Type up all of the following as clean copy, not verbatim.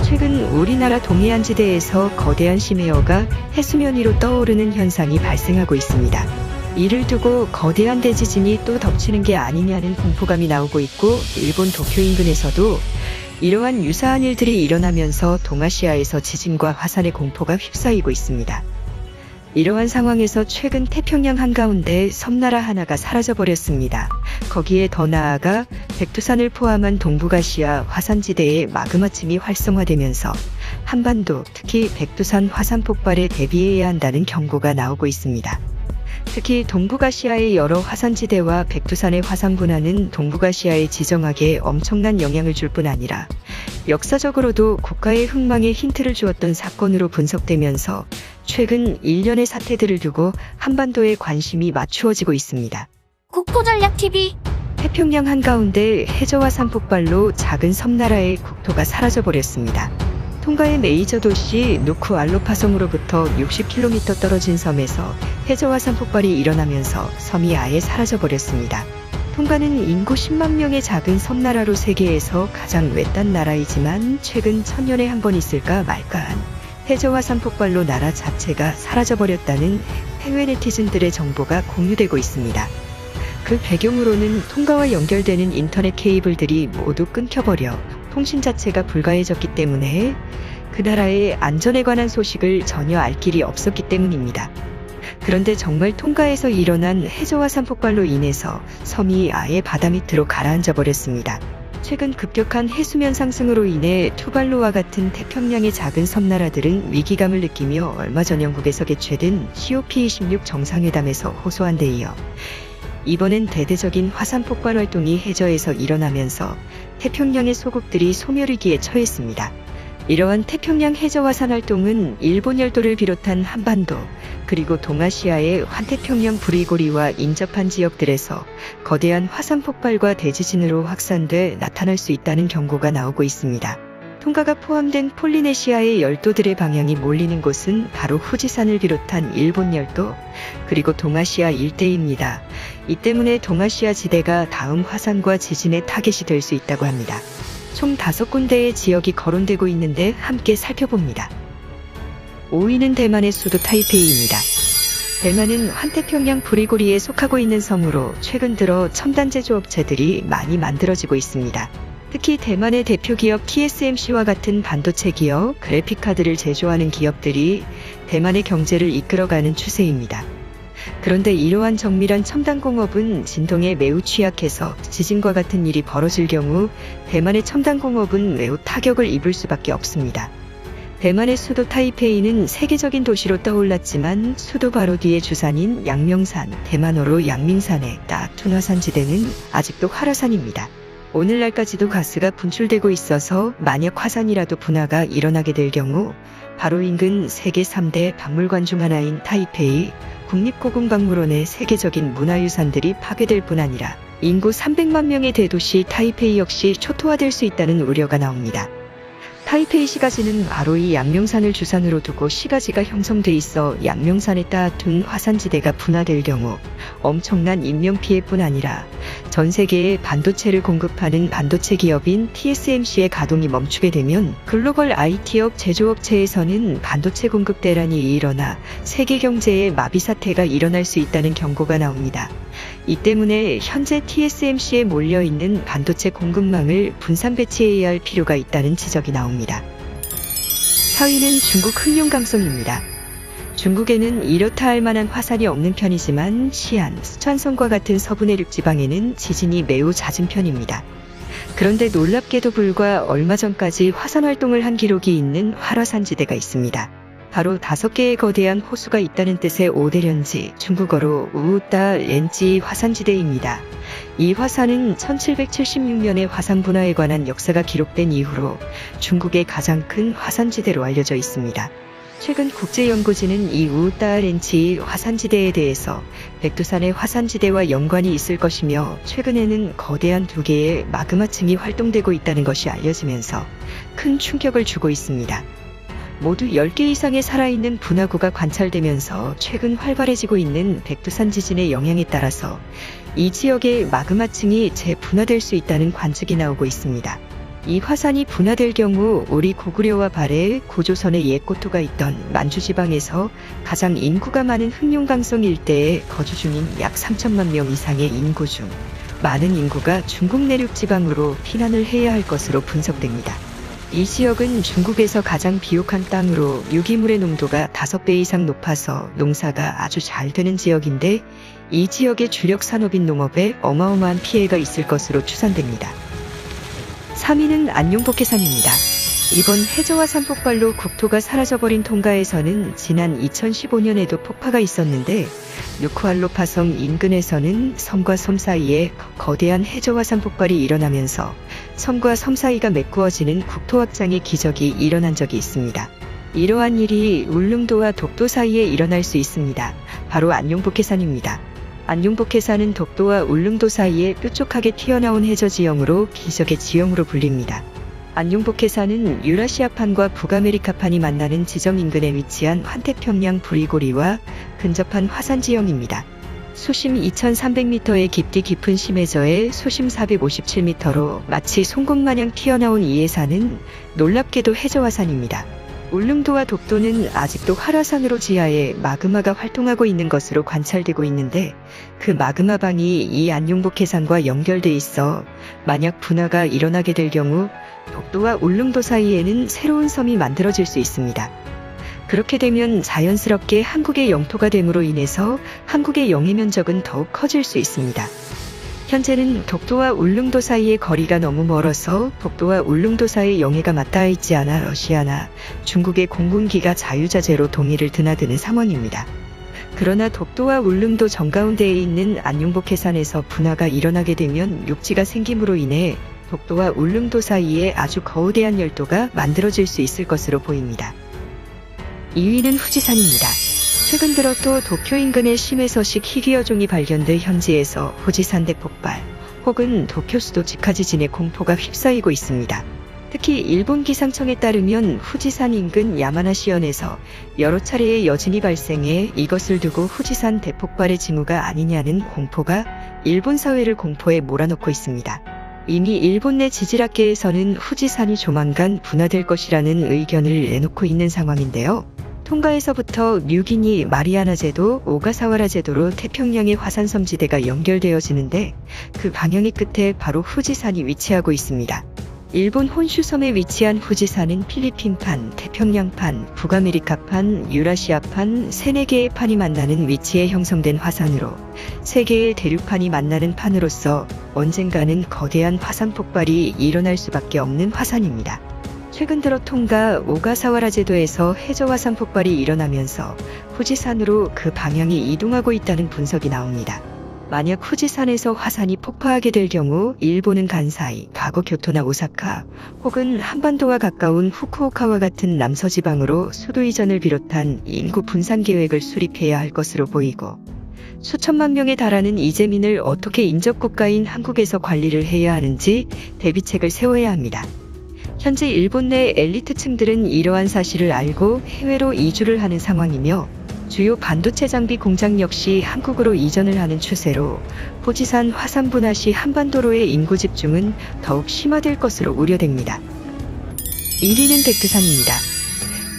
최근 우리나라 동해안지대에서 거대한 심해어가 해수면 위로 떠오르는 현상이 발생하고 있습니다. 이를 두고 거대한 대지진이 또 덮치는 게 아니냐는 공포감이 나오고 있고, 일본 도쿄 인근에서도 이러한 유사한 일들이 일어나면서 동아시아에서 지진과 화산의 공포가 휩싸이고 있습니다. 이러한 상황에서 최근 태평양 한가운데 섬나라 하나가 사라져버렸습니다. 거기에 더 나아가 백두산을 포함한 동북아시아 화산지대의 마그마층이 활성화되면서 한반도, 특히 백두산 화산 폭발에 대비해야 한다는 경고가 나오고 있습니다. 특히 동북아시아의 여러 화산지대와 백두산의 화산 분화는 동북아시아의 지정학에 엄청난 영향을 줄 뿐 아니라 역사적으로도 국가의 흥망에 힌트를 주었던 사건으로 분석되면서 최근 일련의 사태들을 두고 한반도에 관심이 맞추어지고 있습니다. 국토전략TV 태평양 한가운데 해저화산 폭발로 작은 섬나라의 국토가 사라져버렸습니다. 통가의 메이저 도시 누쿠알로파 섬으로부터 60km 떨어진 섬에서 해저화산 폭발이 일어나면서 섬이 아예 사라져버렸습니다. 통가는 인구 10만 명의 작은 섬나라로 세계에서 가장 외딴 나라이지만 최근 1000년에 한 번 있을까 말까한 해저화산 폭발로 나라 자체가 사라져버렸다는 해외 네티즌들의 정보가 공유되고 있습니다. 그 배경으로는 통가와 연결되는 인터넷 케이블들이 모두 끊겨버려 통신 자체가 불가해졌기 때문에 그 나라의 안전에 관한 소식을 전혀 알 길이 없었기 때문입니다. 그런데 정말 통가에서 일어난 해저화산 폭발로 인해서 섬이 아예 바다 밑으로 가라앉아 버렸습니다. 최근 급격한 해수면 상승으로 인해 투발루와 같은 태평양의 작은 섬나라들은 위기감을 느끼며 얼마 전 영국에서 개최된 COP26 정상회담에서 호소한 데 이어 이번엔 대대적인 화산 폭발 활동이 해저에서 일어나면서 태평양의 소국들이 소멸위기에 처했습니다. 이러한 태평양 해저 화산 활동은 일본 열도를 비롯한 한반도, 그리고 동아시아의 환태평양 부리고리와 인접한 지역들에서 거대한 화산 폭발과 대지진으로 확산돼 나타날 수 있다는 경고가 나오고 있습니다. 통가가 포함된 폴리네시아의 열도들의 방향이 몰리는 곳은 바로 후지산을 비롯한 일본 열도, 그리고 동아시아 일대입니다. 이 때문에 동아시아 지대가 다음 화산과 지진의 타겟이 될 수 있다고 합니다. 총 5군데의 지역이 거론되고 있는데 함께 살펴봅니다. 5위는 대만의 수도 타이페이입니다. 대만은 환태평양 부리고리에 속하고 있는 섬으로 최근 들어 첨단 제조업체들이 많이 만들어지고 있습니다. 특히 대만의 대표 기업 TSMC와 같은 반도체 기업, 그래픽카드를 제조하는 기업들이 대만의 경제를 이끌어가는 추세입니다. 그런데 이러한 정밀한 첨단 공업은 진동에 매우 취약해서 지진과 같은 일이 벌어질 경우 대만의 첨단 공업은 매우 타격을 입을 수밖에 없습니다. 대만의 수도 타이페이는 세계적인 도시로 떠올랐지만 수도 바로 뒤에 주산인 양명산, 대만어로 양밍산의 따툰 화산지대는 아직도 활화산입니다. 오늘날까지도 가스가 분출되고 있어서 만약 화산이라도 분화가 일어나게 될 경우 바로 인근 세계 3대 박물관 중 하나인 타이페이 국립고궁박물원의 세계적인 문화유산들이 파괴될 뿐 아니라 인구 300만 명의 대도시 타이페이 역시 초토화될 수 있다는 우려가 나옵니다. 타이페이 시가지는 바로 이 양명산을 주산으로 두고 시가지가 형성돼 있어 양명산에 따툰 화산지대가 분화될 경우 엄청난 인명피해뿐 아니라 전 세계에 반도체를 공급하는 반도체 기업인 TSMC의 가동이 멈추게 되면 글로벌 IT업 제조업체에서는 반도체 공급 대란이 일어나 세계 경제에 마비 사태가 일어날 수 있다는 경고가 나옵니다. 이 때문에 현재 TSMC에 몰려있는 반도체 공급망을 분산 배치해야 할 필요가 있다는 지적이 나옵니다. 4위는 중국 흑룡강성입니다. 중국에는 이렇다 할 만한 화산이 없는 편이지만 시안, 스촨성과 같은 서부 내륙 지방에는 지진이 매우 잦은 편입니다. 그런데 놀랍게도 불과 얼마 전까지 화산 활동을 한 기록이 있는 활화산지대가 있습니다. 바로 5개의 거대한 호수가 있다는 뜻의 오대련지, 중국어로 우우따 렌지 화산지대입니다. 이 화산은 1776년의 화산 분화에 관한 역사가 기록된 이후로 중국의 가장 큰 화산지대로 알려져 있습니다. 최근 국제연구진은 이 우우따 렌지 화산지대에 대해서 백두산의 화산지대와 연관이 있을 것이며 최근에는 거대한 2개의 마그마층이 활동되고 있다는 것이 알려지면서 큰 충격을 주고 있습니다. 모두 10개 이상의 살아있는 분화구가 관찰되면서 최근 활발해지고 있는 백두산 지진의 영향에 따라서 이 지역의 마그마층이 재분화될 수 있다는 관측이 나오고 있습니다. 이 화산이 분화될 경우 우리 고구려와 발해 고조선의 옛 고토가 있던 만주지방에서 가장 인구가 많은 흑룡강성 일대에 거주 중인 약 3천만 명 이상의 인구 중 많은 인구가 중국 내륙 지방으로 피난을 해야 할 것으로 분석됩니다. 이 지역은 중국에서 가장 비옥한 땅으로 유기물의 농도가 5배 이상 높아서 농사가 아주 잘 되는 지역인데 이 지역의 주력 산업인 농업에 어마어마한 피해가 있을 것으로 추산됩니다. 3위는 안룡복해산입니다. 이번 해저화산 폭발로 국토가 사라져버린 통가에서는 지난 2015년에도 폭파가 있었는데 누쿠알로파성 인근에서는 섬과 섬 사이에 거대한 해저화산 폭발이 일어나면서 섬과 섬 사이가 메꾸어지는 국토 확장의 기적이 일어난 적이 있습니다. 이러한 일이 울릉도와 독도 사이에 일어날 수 있습니다. 바로 안룡복해산입니다. 안룡복해산은 독도와 울릉도 사이에 뾰족하게 튀어나온 해저지형으로 기적의 지형으로 불립니다. 안룡복해산은 유라시아판과 북아메리카판이 만나는 지점 인근에 위치한 환태평양 부리고리와 근접한 화산지형입니다. 수심 2300m의 깊이 깊은 심해저에 수심 457m로 마치 송곳마냥 튀어나온 이 해산은 놀랍게도 해저화산입니다. 울릉도와 독도는 아직도 활화산으로 지하에 마그마가 활동하고 있는 것으로 관찰되고 있는데 그 마그마방이 이 안룡복해산과 연결돼 있어 만약 분화가 일어나게 될 경우 독도와 울릉도 사이에는 새로운 섬이 만들어질 수 있습니다. 그렇게 되면 자연스럽게 한국의 영토가 됨으로 인해서 한국의 영해 면적은 더욱 커질 수 있습니다. 현재는 독도와 울릉도 사이의 거리가 너무 멀어서 독도와 울릉도 사이의 영해가 맞닿아 있지 않아 러시아나 중국의 공군기가 자유자재로 동해를 드나드는 상황입니다. 그러나 독도와 울릉도 정가운데에 있는 안룡복해산에서 분화가 일어나게 되면 육지가 생김으로 인해 독도와 울릉도 사이에 아주 거대한 열도가 만들어질 수 있을 것으로 보입니다. 2위는 후지산입니다. 최근 들어 또 도쿄 인근의 심해서식 희귀어종이 발견돼 현지에서 후지산 대폭발 혹은 도쿄 수도 직하지진의 공포가 휩싸이고 있습니다. 특히 일본 기상청에 따르면 후지산 인근 야마나시현에서 여러 차례의 여진이 발생해 이것을 두고 후지산 대폭발의 징후가 아니냐는 공포가 일본 사회를 공포에 몰아넣고 있습니다. 이미 일본 내 지질학계에서는 후지산이 조만간 분화될 것이라는 의견을 내놓고 있는 상황인데요. 통가에서부터 뉴기니 마리아나 제도, 오가사와라 제도로 태평양의 화산섬지대가 연결되어지는데 그 방향의 끝에 바로 후지산이 위치하고 있습니다. 일본 혼슈섬에 위치한 후지산은 필리핀판, 태평양판, 북아메리카판, 유라시아판, 3-4개의 판이 만나는 위치에 형성된 화산으로 3개의 대륙판이 만나는 판으로서 언젠가는 거대한 화산 폭발이 일어날 수밖에 없는 화산입니다. 최근 들어 통가 오가사와라 제도에서 해저화산 폭발이 일어나면서 후지산으로 그 방향이 이동하고 있다는 분석이 나옵니다. 만약 후지산에서 화산이 폭파하게 될 경우 일본은 간사이, 과거 교토나 오사카 혹은 한반도와 가까운 후쿠오카와 같은 남서지방으로 수도 이전을 비롯한 인구 분산 계획을 수립해야 할 것으로 보이고 수천만 명에 달하는 이재민을 어떻게 인접국가인 한국에서 관리를 해야 하는지 대비책을 세워야 합니다. 현재 일본 내 엘리트층들은 이러한 사실을 알고 해외로 이주를 하는 상황이며 주요 반도체 장비 공장 역시 한국으로 이전을 하는 추세로 후지산 화산 분화 시 한반도로의 인구 집중은 더욱 심화될 것으로 우려됩니다. 1위는 백두산입니다.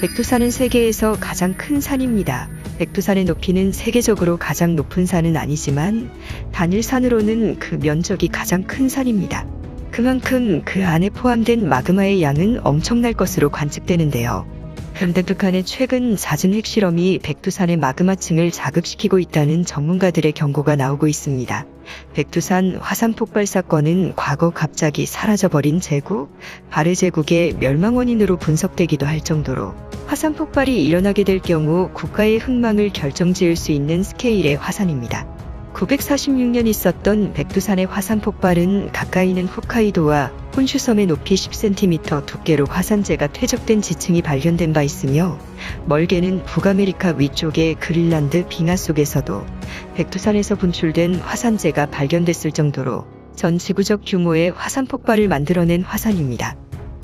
백두산은 세계에서 가장 큰 산입니다. 백두산의 높이는 세계적으로 가장 높은 산은 아니지만 단일 산으로는 그 면적이 가장 큰 산입니다. 그만큼 그 안에 포함된 마그마의 양은 엄청날 것으로 관측되는데요. 그런데 북한의 최근 잦은 핵실험이 백두산의 마그마층을 자극시키고 있다는 전문가들의 경고가 나오고 있습니다. 백두산 화산 폭발 사건은 과거 갑자기 사라져버린 제국, 발해 제국의 멸망 원인으로 분석되기도 할 정도로 화산 폭발이 일어나게 될 경우 국가의 흥망을 결정지을 수 있는 스케일의 화산입니다. 946년 있었던 백두산의 화산 폭발은 가까이는 홋카이도와 혼슈섬의 높이 10cm 두께로 화산재가 퇴적된 지층이 발견된 바 있으며 멀게는 북아메리카 위쪽의 그린란드 빙하 속에서도 백두산에서 분출된 화산재가 발견됐을 정도로 전 지구적 규모의 화산 폭발을 만들어낸 화산입니다.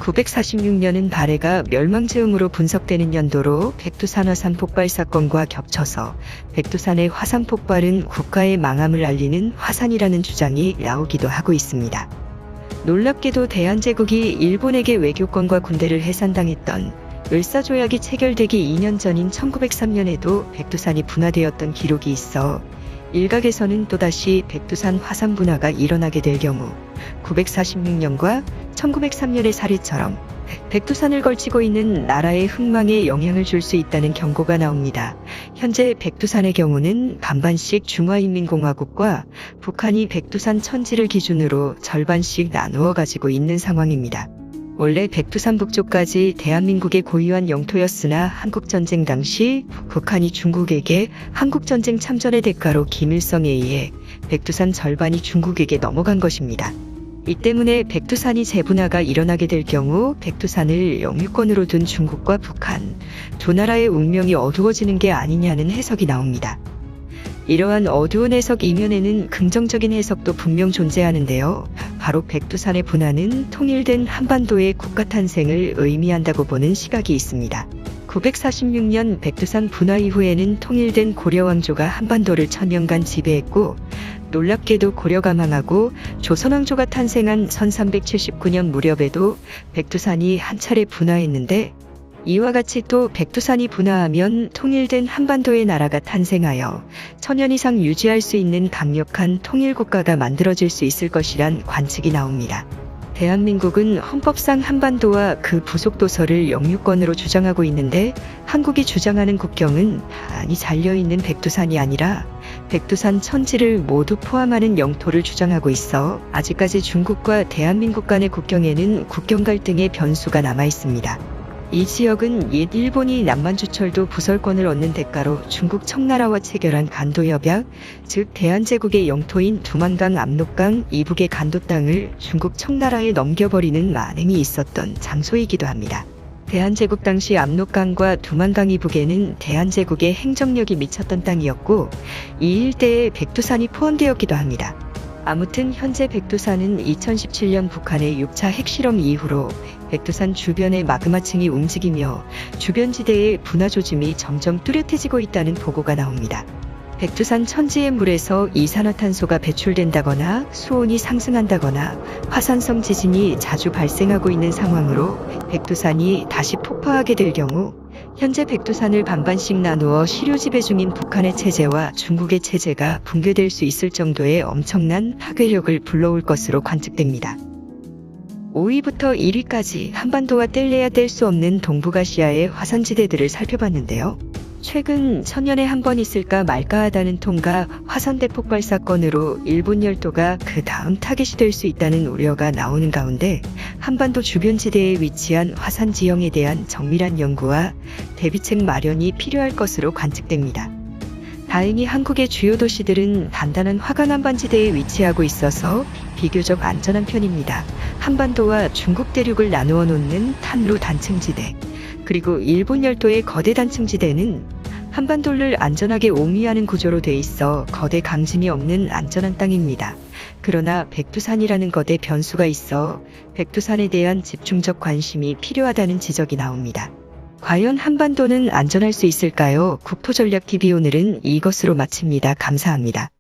946년은 발해가 멸망즈음으로 분석되는 연도로 백두산 화산 폭발 사건과 겹쳐서 백두산의 화산 폭발은 국가의 망함을 알리는 화산이라는 주장이 나오기도 하고 있습니다. 놀랍게도 대한제국이 일본에게 외교권과 군대를 해산당했던 을사조약이 체결되기 2년 전인 1903년에도 백두산이 분화되었던 기록이 있어 일각에서는 또다시 백두산 화산 분화가 일어나게 될 경우 946년과 1903년의 사례처럼 백두산을 걸치고 있는 나라의 흥망에 영향을 줄 수 있다는 경고가 나옵니다. 현재 백두산의 경우는 반반씩 중화인민공화국과 북한이 백두산 천지를 기준으로 절반씩 나누어 가지고 있는 상황입니다. 원래 백두산 북쪽까지 대한민국의 고유한 영토였으나 한국전쟁 당시 북한이 중국에게 한국전쟁 참전의 대가로 김일성에 의해 백두산 절반이 중국에게 넘어간 것입니다. 이 때문에 백두산이 재분화가 일어나게 될 경우 백두산을 영유권으로 둔 중국과 북한 두 나라의 운명이 어두워지는 게 아니냐는 해석이 나옵니다. 이러한 어두운 해석 이면에는 긍정적인 해석도 분명 존재하는데요. 바로 백두산의 분화는 통일된 한반도의 국가 탄생을 의미한다고 보는 시각이 있습니다. 946년 백두산 분화 이후에는 통일된 고려왕조가 한반도를 천년간 지배했고, 놀랍게도 고려가 망하고 조선왕조가 탄생한 1379년 무렵에도 백두산이 한 차례 분화했는데, 이와 같이 또 백두산이 분화하면 통일된 한반도의 나라가 탄생하여 천년 이상 유지할 수 있는 강력한 통일국가가 만들어질 수 있을 것이란 관측이 나옵니다. 대한민국은 헌법상 한반도와 그 부속도서를 영유권으로 주장하고 있는데, 한국이 주장하는 국경은 단히 잘려있는 백두산이 아니라 백두산 천지를 모두 포함하는 영토를 주장하고 있어 아직까지 중국과 대한민국 간의 국경에는 국경 갈등의 변수가 남아 있습니다. 이 지역은 옛 일본이 남만주철도 부설권을 얻는 대가로 중국 청나라와 체결한 간도협약, 즉 대한제국의 영토인 두만강, 압록강, 이북의 간도 땅을 중국 청나라에 넘겨버리는 만행이 있었던 장소이기도 합니다. 대한제국 당시 압록강과 두만강 이북에는 대한제국의 행정력이 미쳤던 땅이었고, 이 일대에 백두산이 포함되었기도 합니다. 아무튼 현재 백두산은 2017년 북한의 6차 핵실험 이후로 백두산 주변의 마그마층이 움직이며 주변 지대의 분화 조짐이 점점 뚜렷해지고 있다는 보고가 나옵니다. 백두산 천지의 물에서 이산화탄소가 배출된다거나 수온이 상승한다거나 화산성 지진이 자주 발생하고 있는 상황으로 백두산이 다시 폭파하게 될 경우 현재 백두산을 반반씩 나누어 시료 지배 중인 북한의 체제와 중국의 체제가 붕괴될 수 있을 정도의 엄청난 파괴력을 불러올 것으로 관측됩니다. 5위부터 1위까지 한반도와 뗄래야 뗄 수 없는 동북아시아의 화산지대들을 살펴봤는데요. 최근 천년에 한 번 있을까 말까 하다는 통가 화산대 폭발 사건으로 일본 열도가 그 다음 타겟이 될 수 있다는 우려가 나오는 가운데 한반도 주변 지대에 위치한 화산 지형에 대한 정밀한 연구와 대비책 마련이 필요할 것으로 관측됩니다. 다행히 한국의 주요 도시들은 단단한 화강 한반지대에 위치하고 있어서 비교적 안전한 편입니다. 한반도와 중국 대륙을 나누어 놓는 탄루 단층지대, 그리고 일본 열도의 거대 단층지대는 한반도를 안전하게 옹위하는 구조로 돼 있어 거대 강진이 없는 안전한 땅입니다. 그러나 백두산이라는 거대 변수가 있어 백두산에 대한 집중적 관심이 필요하다는 지적이 나옵니다. 과연 한반도는 안전할 수 있을까요? 국토전략TV 오늘은 이것으로 마칩니다. 감사합니다.